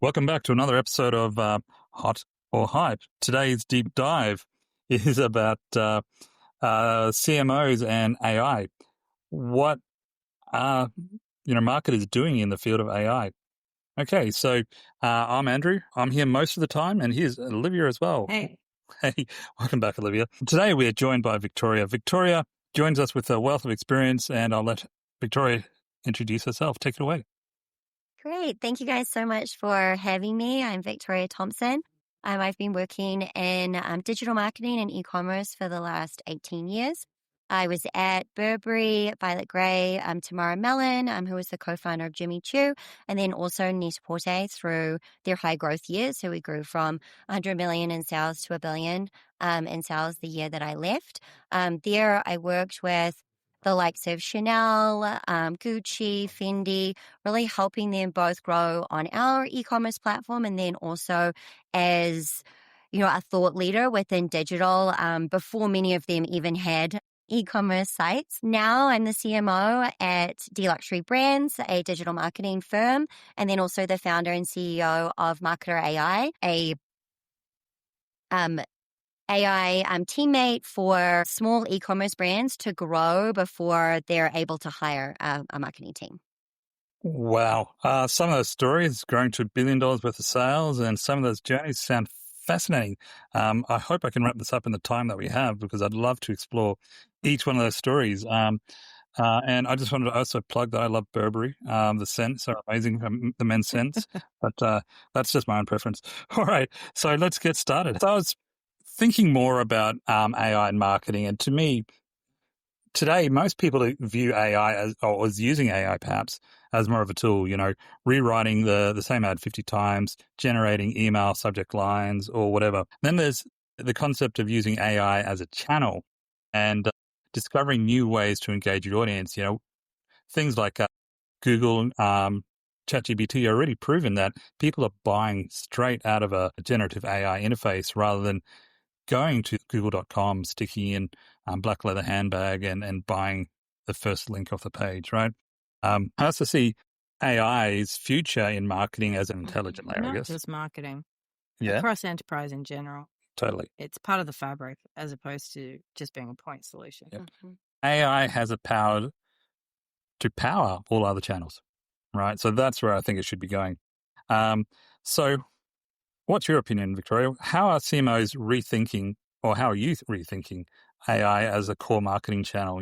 Welcome back to another episode of Hot or Hype. Today's deep dive is about CMOs and AI. What are marketers doing in the field of AI? Okay, so I'm Andrew. I'm here most of the time, and here's Olivia as well. Hey. Hey, welcome back, Olivia. Today we are joined by Victoria. Victoria joins us with a wealth of experience, and I'll let Victoria introduce herself. Take it away. Great. Thank you guys so much for having me. I'm Victoria Thomson. I've been working in digital marketing and e-commerce for the last 18 years. I was at Burberry, Violet Grey, Tamara Mellon, who was the co-founder of Jimmy Choo, and then also Net-a-Porter through their high growth years. So we grew from 100 million in sales to $1 billion in sales the year that I left. There I worked with the likes of Chanel, Gucci, Fendi, really helping them both grow on our e-commerce platform and then also as, a thought leader within digital before many of them even had e-commerce sites. Now I'm the CMO at D-Luxury Brands, a digital marketing firm, and then also the founder and CEO of Marketer AI, a AI teammate for small e-commerce brands to grow before they're able to hire a marketing team. Wow. Some of those stories growing to $1 billion worth of sales and some of those journeys sound fascinating. I hope I can wrap this up in the time that we have because I'd love to explore each one of those stories. And I just wanted to also plug that I love Burberry. The scents are amazing, the men's scents, but that's just my own preference. All right, so let's get started. So I was thinking more about AI and marketing, and to me, today, most people view AI as using AI perhaps as more of a tool, rewriting the same ad 50 times, generating email subject lines or whatever. Then there's the concept of using AI as a channel and discovering new ways to engage your audience. Things like Google, ChatGPT are already proven that people are buying straight out of a generative AI interface rather than going to google.com, sticking in black leather handbag and buying the first link off the page, right? I also see AI's future in marketing as an intelligent layer, I guess. Not just marketing. Yeah. Across enterprise in general. Totally. It's part of the fabric as opposed to just being a point solution. Yep. Mm-hmm. AI has a power to power all other channels, right? So that's where I think it should be going. So what's your opinion, Victoria? How are CMOs rethinking, or how are you rethinking AI as a core marketing channel?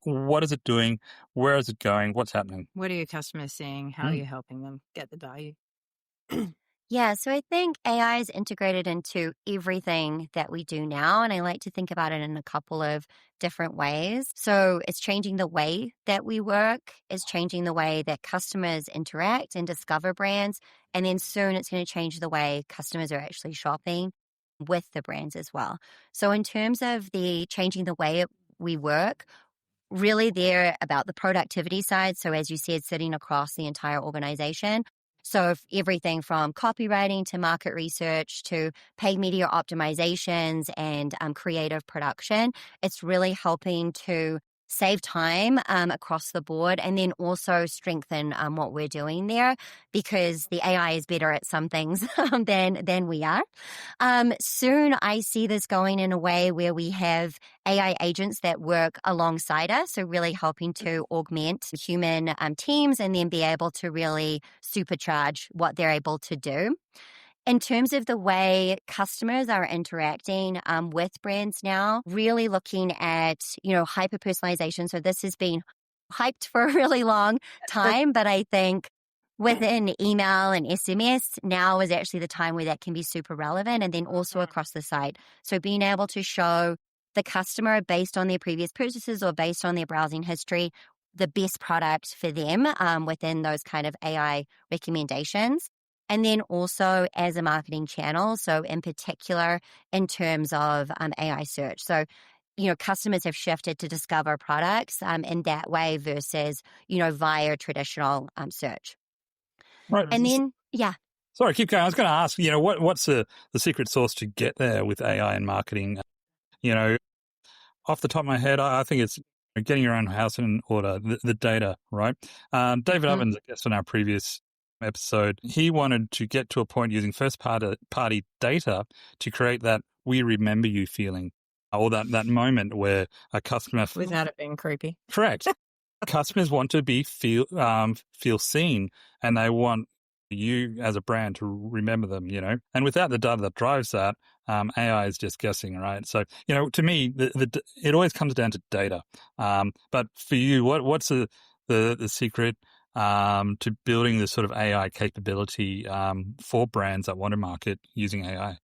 What is it doing? Where is it going? What's happening? What are your customers seeing? How are you helping them get the value? Yeah, so I think AI is integrated into everything that we do now, and I like to think about it in a couple of different ways. So it's changing the way that we work, it's changing the way that customers interact and discover brands, and then soon it's going to change the way customers are actually shopping with the brands as well. So in terms of the changing the way we work, really they're about the productivity side. So as you said, sitting across the entire organization. So everything from copywriting to market research to paid media optimizations and creative production, it's really helping to save time across the board and then also strengthen what we're doing there because the AI is better at some things than we are. Soon I see this going in a way where we have AI agents that work alongside us, so really helping to augment human teams and then be able to really supercharge what they're able to do. In terms of the way customers are interacting with brands now, really looking at, hyper-personalization. So this has been hyped for a really long time, but I think within email and SMS, now is actually the time where that can be super relevant and then also across the site. So being able to show the customer based on their previous purchases or based on their browsing history, the best product for them within those kind of AI recommendations. And then also as a marketing channel, so in particular in terms of AI search. So, customers have shifted to discover products in that way versus, via traditional search. Right. And then, yeah. Sorry, keep going. I was going to ask, what's the secret sauce to get there with AI and marketing? Off the top of my head, I think it's getting your own house in order, the data, right? David Ovens, I guess, on our previous episode, he wanted to get to a point using first-party data to create that "we remember you" feeling, or that moment where a customer Without it being creepy. Correct. Customers want to feel seen, and they want you as a brand to remember them, and without the data that drives that, AI is just guessing, right? So, to me, it always comes down to data. But for you, what's the secret to building this sort of AI capability for brands that want to market using AI?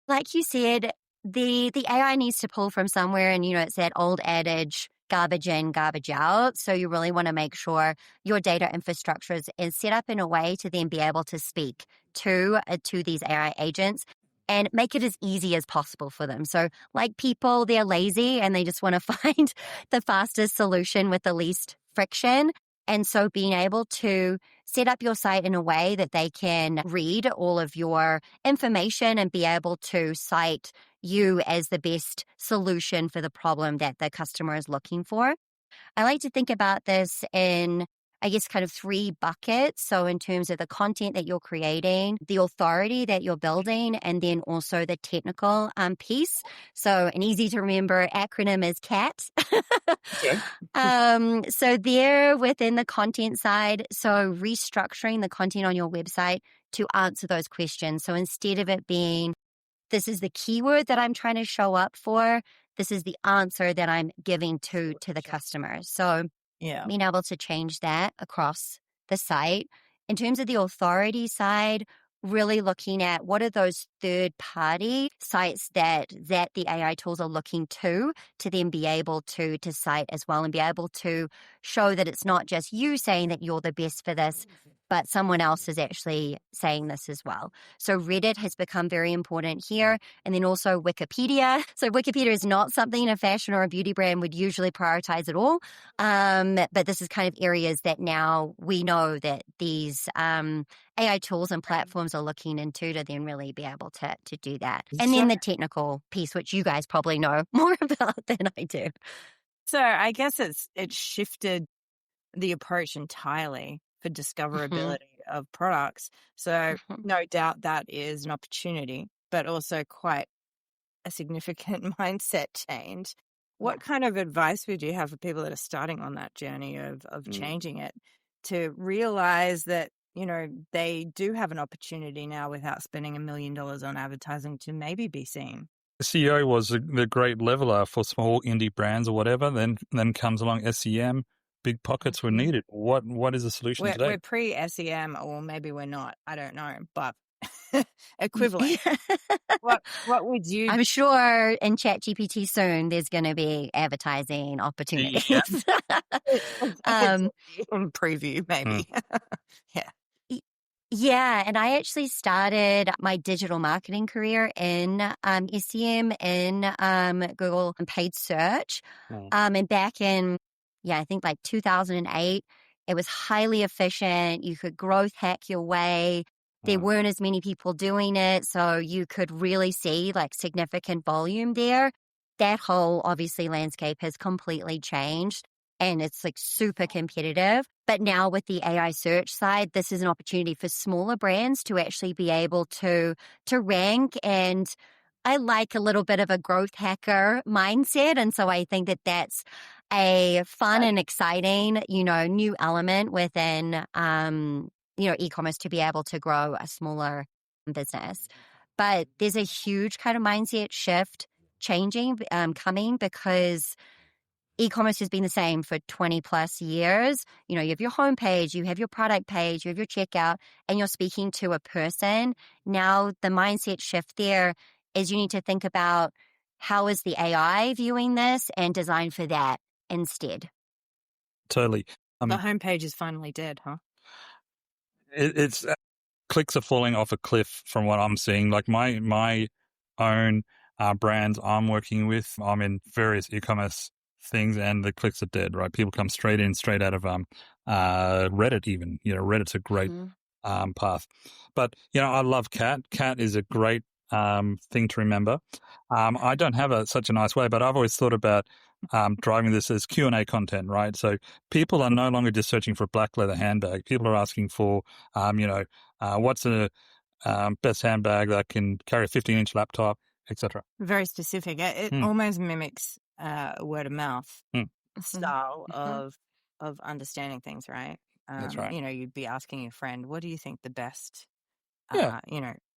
Like you said, the AI needs to pull from somewhere, and it's that old adage, garbage in, garbage out. So you really want to make sure your data infrastructure is set up in a way to then be able to speak to these AI agents and make it as easy as possible for them. So like people, they're lazy and they just want to find the fastest solution with the least friction. And so being able to set up your site in a way that they can read all of your information and be able to cite you as the best solution for the problem that the customer is looking for. I like to think about this in, I guess, kind of 3 buckets. So in terms of the content that you're creating, the authority that you're building, and then also the technical piece. So an easy to remember acronym is CAT. Okay. So there within the content side, so restructuring the content on your website to answer those questions. So instead of it being, this is the keyword that I'm trying to show up for, this is the answer that I'm giving to the customer. So Yeah. being able to change that across the site. In terms of the authority side, really looking at what are those third-party sites that the AI tools are looking to then be able to cite as well, and be able to show that it's not just you saying that you're the best for this, but someone else is actually saying this as well. So Reddit has become very important here, and then also Wikipedia. So Wikipedia is not something a fashion or a beauty brand would usually prioritize at all. But this is kind of areas that now we know that these AI tools and platforms are looking into to then really be able to do that. And then the technical piece, which you guys probably know more about than I do. So I guess it shifted the approach entirely for discoverability of products. So no doubt that is an opportunity, but also quite a significant mindset change. What kind of advice would you have for people that are starting on that journey of changing it to realize that, they do have an opportunity now without spending $1 million on advertising to maybe be seen? SEO was the great leveler for small indie brands or whatever. Then comes along SEM. Big pockets were needed. What is the solution today? We're pre-SEM, or maybe we're not. I don't know, but equivalent. What would you? I'm sure in ChatGPT soon there's going to be advertising opportunities. In preview, maybe. Yeah. Yeah, and I actually started my digital marketing career in SEM in Google paid search. And back in, I think like 2008, it was highly efficient. You could growth hack your way. There weren't as many people doing it, so you could really see like significant volume there. That whole, obviously, landscape has completely changed, and it's like super competitive. But now with the AI search side, this is an opportunity for smaller brands to actually be able to rank. And I like a little bit of a growth hacker mindset. And so I think that that's a fun and exciting, new element within, e-commerce to be able to grow a smaller business. But there's a huge kind of mindset shift changing, coming, because e-commerce has been the same for 20 plus years. You have your homepage, you have your product page, you have your checkout, and you're speaking to a person. Now the mindset shift there is you need to think about how is the AI viewing this and design for that instead. Totally. The homepage is finally dead, huh? It's clicks are falling off a cliff from what I'm seeing. Like my own brands I'm working with, I'm in various e-commerce things, and the clicks are dead, right? People come straight out of Reddit even. Reddit's a great path. But, I love Cat. Cat is a great thing to remember. I don't have such a nice way, but I've always thought about driving this as Q&A content, right? So people are no longer just searching for a black leather handbag. People are asking for, what's the best handbag that can carry a 15-inch laptop, etc. Very specific. It almost mimics word of mouth style of understanding things, right? That's right. You'd be asking your friend, what do you think the best, Yeah.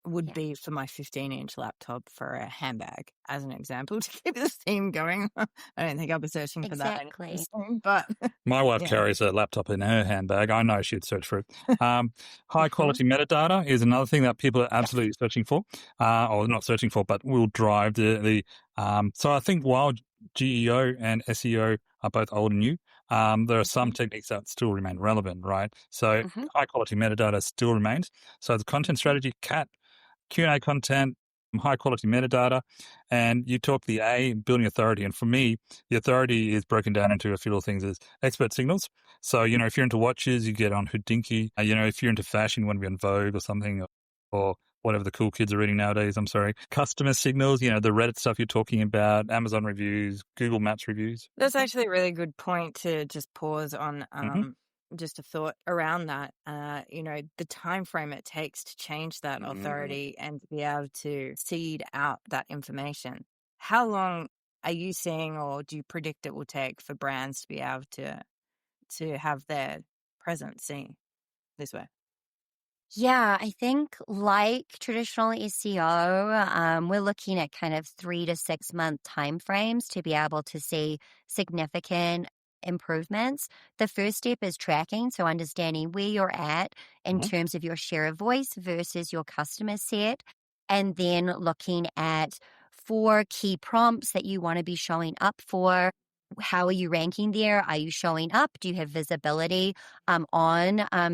would be for my 15-inch laptop for a handbag, as an example, to keep the theme going. I don't think I'll be searching for that anytime soon, but my wife carries a laptop in her handbag. I know she'd search for it. High quality metadata is another thing that people are absolutely searching for, or not searching for, but will drive the. So I think while GEO and SEO are both old and new, there are some techniques that still remain relevant, right? So high quality metadata still remains. So the content strategy, Q&A content, high quality metadata, and you talk the A, building authority. And for me, the authority is broken down into a few little things as expert signals. So, if you're into watches, you get on Houdinki. If you're into fashion, you want to be on Vogue or something, or whatever the cool kids are reading nowadays, I'm sorry. Customer signals, the Reddit stuff you're talking about, Amazon reviews, Google Maps reviews. That's actually a really good point to just pause on. Just a thought around that, the time frame it takes to change that authority and to be able to seed out that information. How long are you seeing, or do you predict it will take for brands to be able to have their presence seen this way? Yeah, I think like traditional SEO, we're looking at kind of 3 to 6 month timeframes to be able to see significant improvements. The first step is tracking, so understanding where you're at in terms of your share of voice versus your customer set, and then looking at 4 key prompts that you want to be showing up for. How are you ranking there? Are you showing up? Do you have visibility on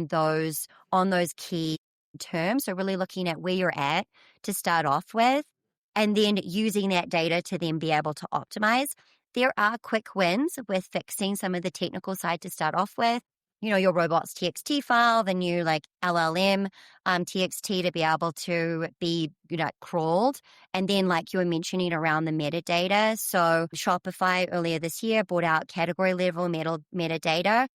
those key terms? So really looking at where you're at to start off with, and then using that data to then be able to optimize. There are quick wins with fixing some of the technical side to start off with. Your robots TXT file, the new LLM TXT to be able to be crawled. And then like you were mentioning around the metadata. So Shopify earlier this year brought out category level metadata.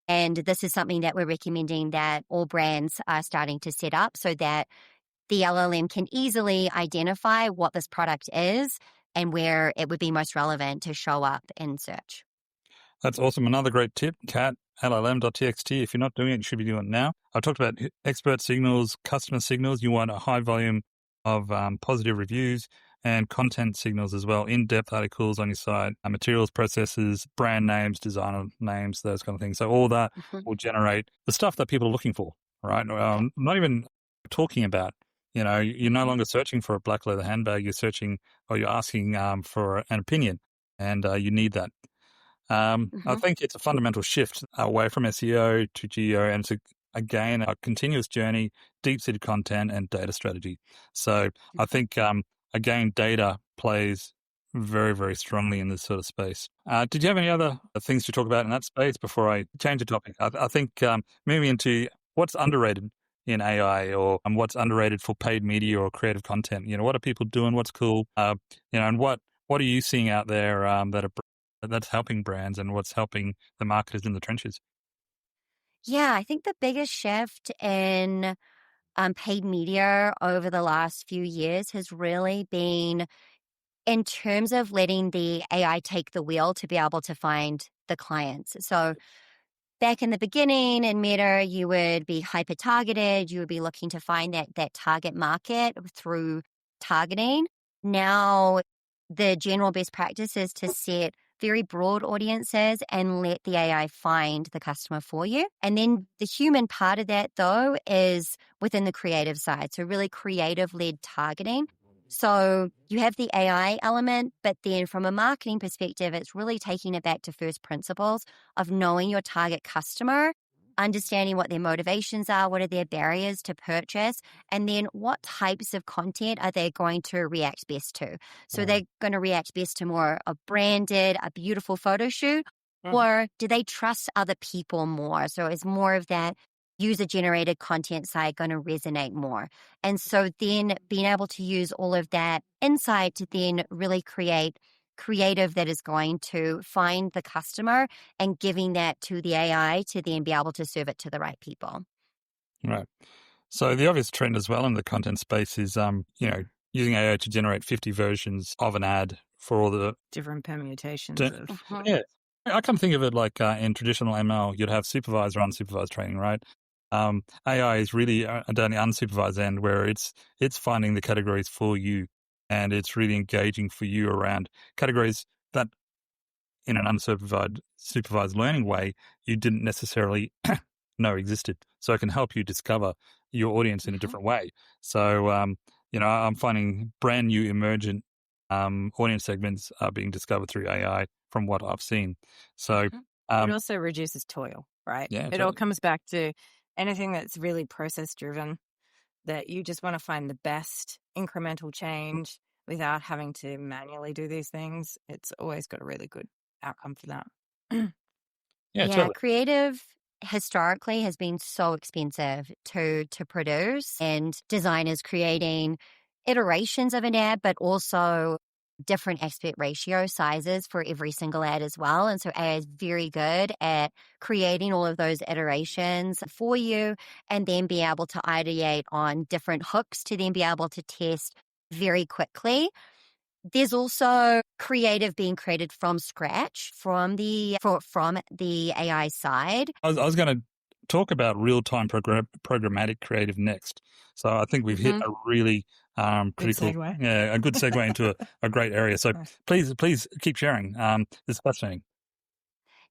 And this is something that we're recommending that all brands are starting to set up so that the LLM can easily identify what this product is and where it would be most relevant to show up in search. That's awesome. Another great tip, cat llm.txt. If you're not doing it, you should be doing it now. I talked about expert signals, customer signals. You want a high volume of positive reviews and content signals as well, in-depth articles on your site, materials, processes, brand names, designer names, those kind of things. So all that will generate the stuff that people are looking for, right? Not even talking about. You're no longer searching for a black leather handbag. You're searching or you're asking for an opinion, and you need that. I think it's a fundamental shift away from SEO to GEO, and it's again a continuous journey, deep-seated content and data strategy. So I think again, data plays very, very strongly in this sort of space. Did you have any other things to talk about in that space before I change the topic? I think moving into what's underrated in AI, or what's underrated for paid media or creative content. What are people doing? What's cool? And what are you seeing out there that's helping brands, and what's helping the marketers in the trenches? Yeah, I think the biggest shift in paid media over the last few years has really been in terms of letting the AI take the wheel to be able to find the clients. So back in the beginning in Meta, you would be hyper-targeted. You would be looking to find that target market through targeting. Now, the general best practice is to set very broad audiences and let the AI find the customer for you. And then the human part of that, though, is within the creative side. So really creative-led targeting. So you have the AI element, but then from a marketing perspective, it's really taking it back to first principles of knowing your target customer, understanding what their motivations are, what are their barriers to purchase, and then what types of content are they going to react best to. So they're going to react best to more a branded, a beautiful photo shoot, or do they trust other people more? So is more of that user-generated content side going to resonate more? And so then being able to use all of that insight to then really create creative that is going to find the customer and giving that to the AI to then be able to serve it to the right people. Right. So the obvious trend as well in the content space is, using AI to generate 50 versions of an ad for all the different permutations d- of. yeah. I kind of think of it like in traditional ML, you'd have supervised or unsupervised training, right? AI is really at the unsupervised end where it's finding the categories for you, and it's really engaging for you around categories that in an unsupervised supervised learning way you didn't necessarily know existed. So it can help you discover your audience in a different way. So, I'm finding brand new emergent audience segments are being discovered through AI from what I've seen. So, It also reduces toil, right? yeah, It all totally. comes back to anything that's really process driven, that you just want to find the best incremental change without having to manually do these things. It's always got a really good outcome for that. Yeah, Yeah, totally. creative historically has been so expensive to produce, and designers creating iterations of an ad, but also different aspect ratio sizes for every single ad as well. And so AI is very good at creating all of those iterations for you and then be able to ideate on different hooks to then be able to test very quickly. There's also creative being created from scratch from the AI side. I was going to talk about real-time programmatic creative next. So I think we've hit a really critical, segue. a good segue into a great area. So please keep sharing. It's fascinating.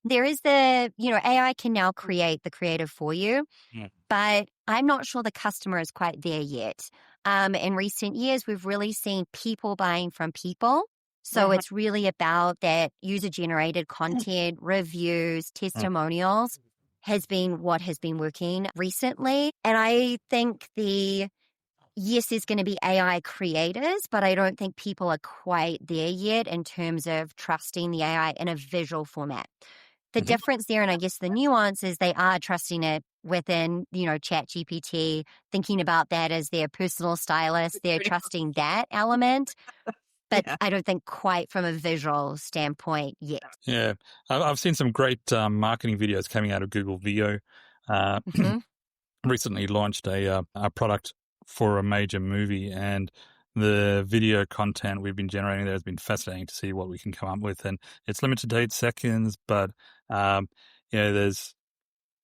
There is AI can now create the creative for you, Yeah. but I'm not sure the customer is quite there yet. In recent years, we've really seen people buying from people. So it's really about that user-generated content, reviews, testimonials has been what has been working recently. And I think yes, there's going to be AI creators, but I don't think people are quite there yet in terms of trusting the AI in a visual format. The difference there, and I guess the nuance, is they are trusting it within, ChatGPT, thinking about that as their personal stylist. They're trusting that element, but I don't think quite from a visual standpoint yet. Yeah, I've seen some great marketing videos coming out of Google Video. Recently launched a product for a major movie, and the video content we've been generating there has been fascinating to see what we can come up with. And it's limited to 8 seconds, but there's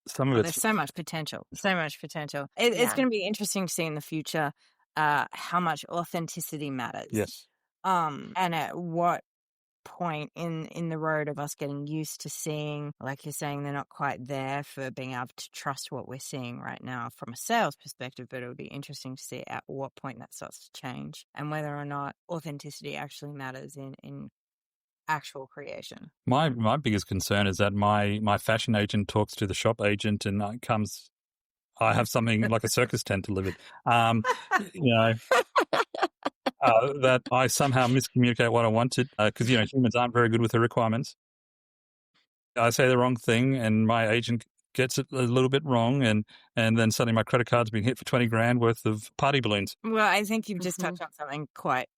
some of There's it's so much potential. So much potential. It's Yeah. going to be interesting to see in the future how much authenticity matters. yes. And at what point in the road of us getting used to seeing, like you're saying, they're not quite there for being able to trust what we're seeing right now from a sales perspective, but it would be interesting to see at what point that starts to change and whether or not authenticity actually matters in actual creation. My biggest concern is that my fashion agent talks to the shop agent and I have something like a circus tent delivered. That I somehow miscommunicate what I wanted because humans aren't very good with the requirements. I say the wrong thing, and my agent gets it a little bit wrong, and then suddenly my credit card's being hit for 20 grand worth of party balloons. Well, I think you've just touched on something quite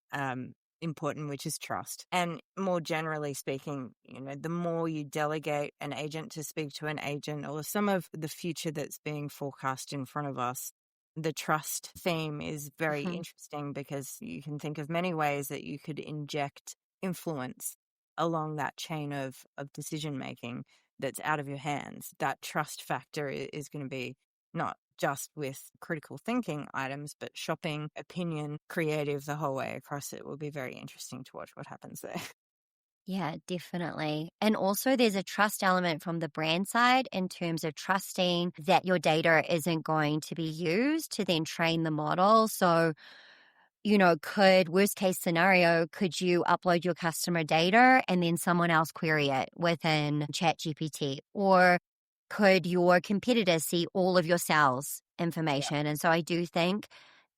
important, which is trust. And more generally speaking, the more you delegate an agent to speak to an agent, or some of the future that's being forecast in front of us, the trust theme is very interesting because you can think of many ways that you could inject influence along that chain of decision making that's out of your hands. That trust factor is going to be not just with critical thinking items, but shopping, opinion, creative, the whole way across. It will be very interesting to watch what happens there. Yeah, definitely. And also there's a trust element from the brand side in terms of trusting that your data isn't going to be used to then train the model. So, worst case scenario, could you upload your customer data and then someone else query it within ChatGPT? Or could your competitors see all of your sales information? And so I do think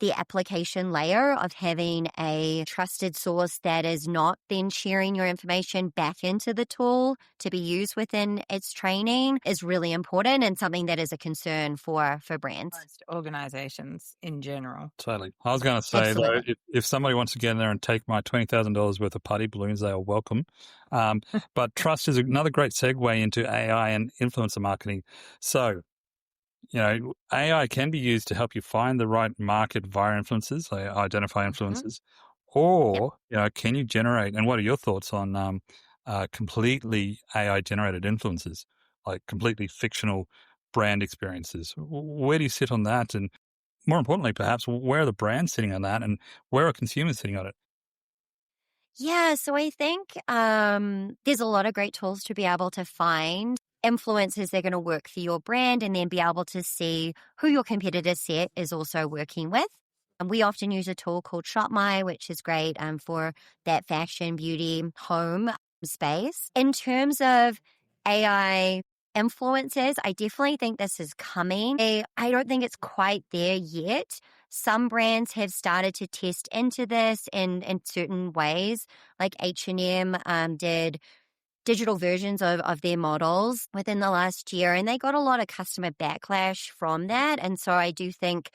the application layer of having a trusted source that is not then sharing your information back into the tool to be used within its training is really important and something that is a concern for brands. Most organizations in general. Totally. I was going to say, though, Absolutely. if somebody wants to get in there and take my $20,000 worth of party balloons, they are welcome. But trust is another great segue into AI and influencer marketing. So, AI can be used to help you find the right market via influencers, like identify influencers, or, can you generate, and what are your thoughts on completely AI generated influencers, like completely fictional brand experiences? Where do you sit on that? And more importantly, perhaps, where are the brands sitting on that and where are consumers sitting on it? Yeah, so I think there's a lot of great tools to be able to find influencers that are going to work for your brand and then be able to see who your competitor set is also working with. And we often use a tool called ShopMy, which is great for that fashion, beauty, home space. In terms of AI influencers, I definitely think this is coming. I don't think it's quite there yet. Some brands have started to test into this in certain ways, like H&M did digital versions of their models within the last year, and they got a lot of customer backlash from that. And so I do think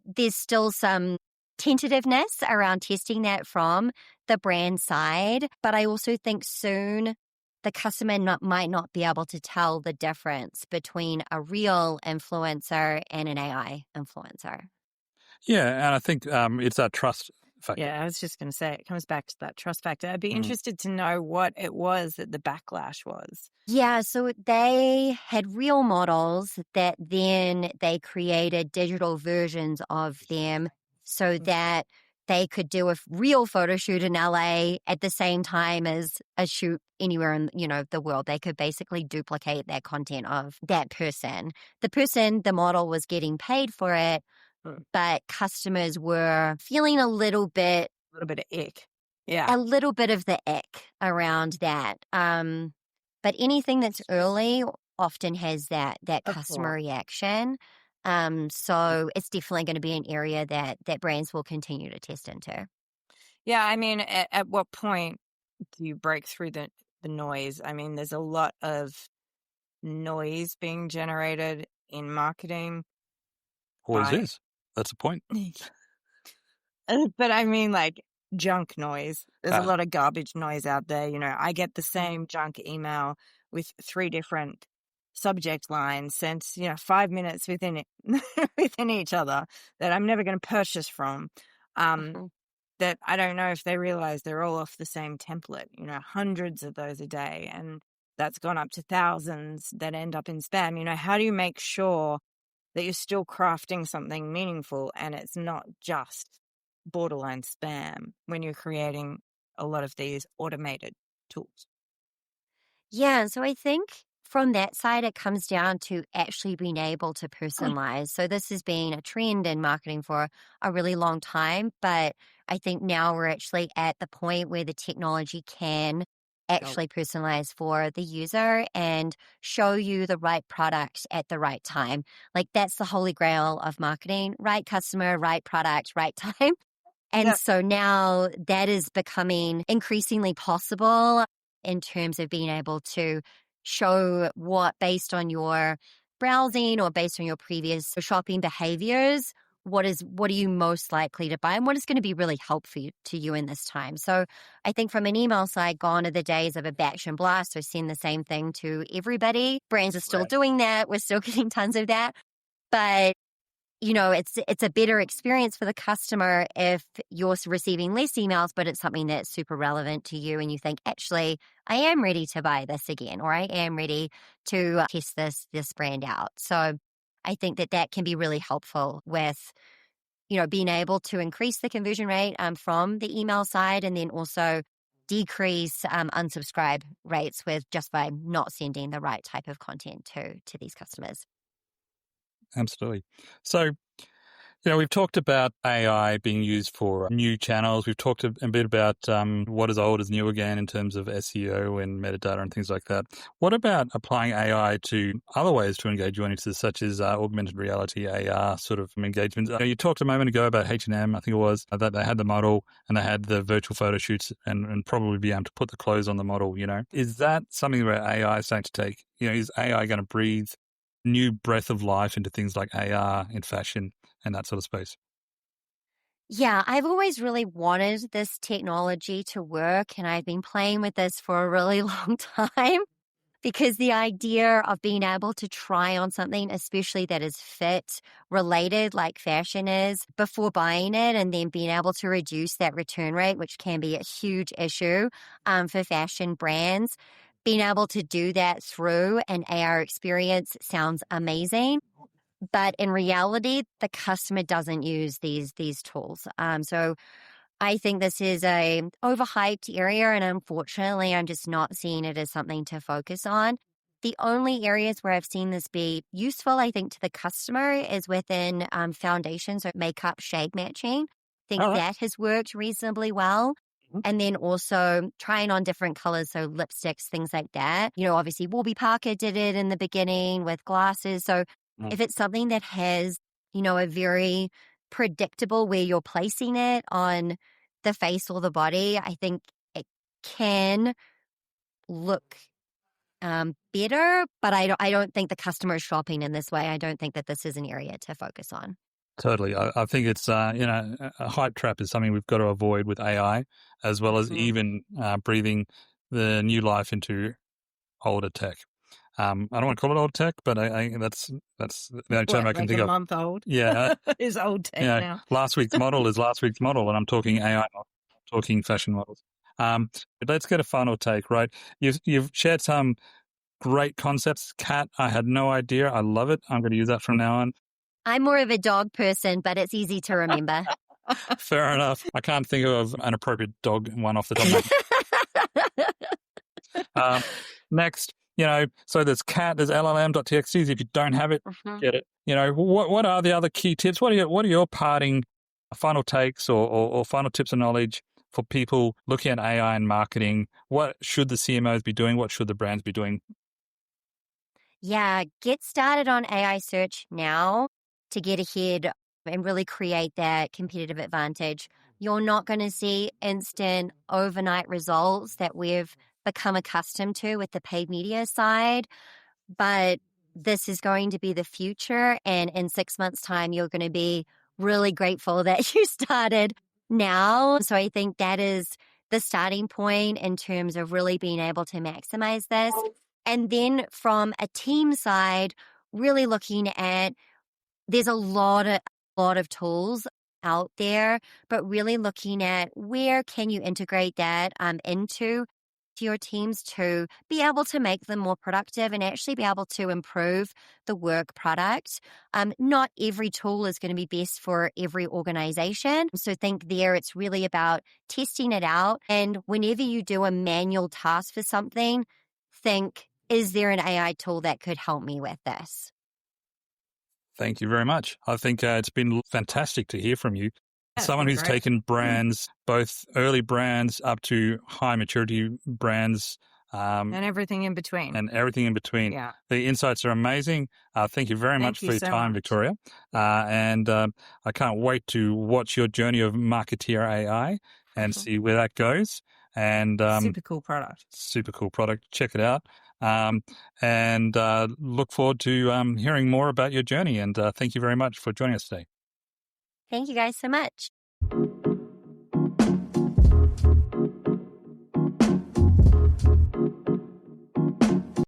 there's still some tentativeness around testing that from the brand side. But I also think soon the customer might not be able to tell the difference between a real influencer and an AI influencer. Yeah, and I think it's that trust factor. Yeah, I was just going to say, it comes back to that trust factor. I'd be interested to know what it was that the backlash was. Yeah, so they had real models that then they created digital versions of them so that they could do a real photo shoot in LA at the same time as a shoot anywhere in, the world. They could basically duplicate that content of that person. The model was getting paid for it, but customers were feeling a little bit of ick. Yeah. a little bit of the ick around that. But anything that's early often has that customer reaction. So it's definitely going to be an area that brands will continue to test into. Yeah, I mean, at what point do you break through the noise? I mean, there's a lot of noise being generated in marketing. Always is. That's the point. But I mean, like, junk noise. There's a lot of garbage noise out there. I get the same junk email with 3 different subject lines sent, 5 minutes within within each other that I'm never going to purchase from. That I don't know if they realize they're all off the same template, hundreds of those a day. And that's gone up to thousands that end up in spam. How do you make sure that you're still crafting something meaningful and it's not just borderline spam when you're creating a lot of these automated tools? Yeah, so I think from that side, it comes down to actually being able to personalize. So this has been a trend in marketing for a really long time, but I think now we're actually at the point where the technology can actually personalize for the user and show you the right product at the right time. Like that's the holy grail of marketing, right customer, right product, right time. And so now that is becoming increasingly possible in terms of being able to show what, based on your browsing or based on your previous shopping behaviors, what are you most likely to buy and what is going to be really helpful to you in this time. So I think from an email side, gone are the days of a batch and blast or send the same thing to everybody. Brands are still doing that. We're still getting tons of that. But it's a better experience for the customer if you're receiving less emails, but it's something that's super relevant to you and you think, actually, I am ready to buy this again, or I am ready to test this brand out. So I think that can be really helpful with, being able to increase the conversion rate from the email side and then also decrease unsubscribe rates with just by not sending the right type of content to these customers. Absolutely. So, We've talked about AI being used for new channels. We've talked a bit about what is old is new again in terms of SEO and metadata and things like that. What about applying AI to other ways to engage audiences, such as augmented reality, AR sort of engagements? You talked a moment ago about H&M, I think it was, that they had the model and they had the virtual photo shoots and probably be able to put the clothes on the model, Is that something where AI is starting to take, is AI going to breathe new breath of life into things like AR in fashion and that sort of space? Yeah, I've always really wanted this technology to work, and I've been playing with this for a really long time because the idea of being able to try on something, especially that is fit related, like fashion is, before buying it, and then being able to reduce that return rate, which can be a huge issue for fashion brands. Being able to do that through an AR experience sounds amazing. But in reality, the customer doesn't use these tools. So I think this is a overhyped area, and unfortunately, I'm just not seeing it as something to focus on. The only areas where I've seen this be useful, I think, to the customer is within foundations or makeup shade matching. I think All right. that has worked reasonably well. And then also trying on different colors, so lipsticks, things like that. Obviously, Warby Parker did it in the beginning with glasses. So if it's something that has, a very predictable where you're placing it on the face or the body, I think it can look better, but I don't think the customer is shopping in this way. I don't think that this is an area to focus on. Totally. I think it's, a hype trap is something we've got to avoid with AI, as well as even breathing the new life into older tech. I don't want to call it old tech, but I that's the only term I can think a of. month old? Yeah. Is old tech now. Last week's model is last week's model, and I'm talking AI, not talking fashion models. But let's get a final take, right? You've shared some great concepts. Cat, I had no idea. I love it. I'm going to use that from now on. I'm more of a dog person, but it's easy to remember. Fair enough. I can't think of an appropriate dog one off the top of my head. Next, so there's cat, there's LLM.txt's. If you don't have it, get it. What are the other key tips? What are your parting final takes or final tips of knowledge for people looking at AI and marketing? What should the CMOs be doing? What should the brands be doing? Yeah, get started on AI search now to get ahead and really create that competitive advantage. You're not going to see instant overnight results that we've become accustomed to with the paid media side, but this is going to be the future. And in 6 months' time, you're going to be really grateful that you started now. So I think that is the starting point in terms of really being able to maximize this. And then from a team side, really looking at, there's a lot of tools out there, but really looking at where can you integrate that into your teams to be able to make them more productive and actually be able to improve the work product. Not every tool is going to be best for every organization. So think there, it's really about testing it out. And whenever you do a manual task for something, think, is there an AI tool that could help me with this? Thank you very much. I think it's been fantastic to hear from you. That's Someone who's great. taken brands, both early brands up to high maturity brands. And everything in between. Yeah. The insights are amazing. Thank you very much for your time, Victoria. And I can't wait to watch your journey of Marketeer AI and see where that goes. And super cool product. Check it out. And look forward to hearing more about your journey. And thank you very much for joining us today. Thank you guys so much.